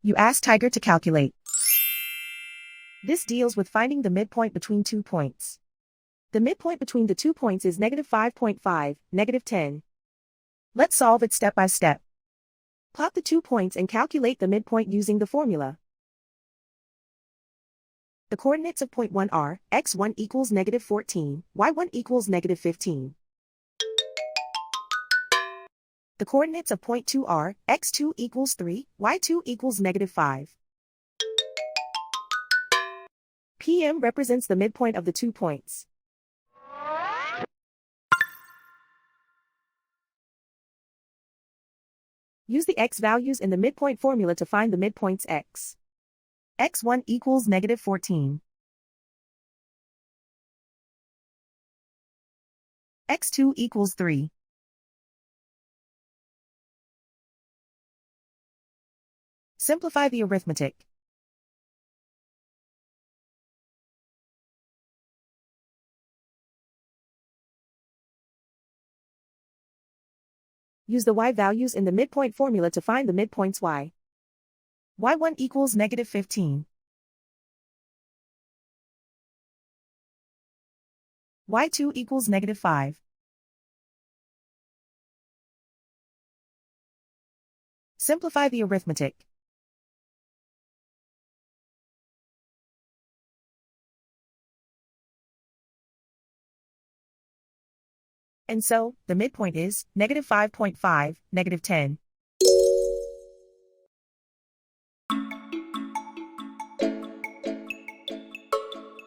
You ask Tiger to calculate. This deals with finding the midpoint between 2 points. The midpoint between the 2 points is -5.5, -10. Let's solve it step by step. Plot the 2 points and calculate the midpoint using the formula. The coordinates of point 1 are, x1 equals -14, y1 equals -15. The coordinates of point 2 are, x2 equals 3, y2 equals -5. PM represents the midpoint of the 2 points. Use the x values in the midpoint formula to find the midpoints x. x1 equals -14. x2 equals 3. Simplify the arithmetic. Use the y values in the midpoint formula to find the midpoints y. y1 equals -15. y2 equals -5. Simplify the arithmetic. And so, the midpoint is -5.5, -10.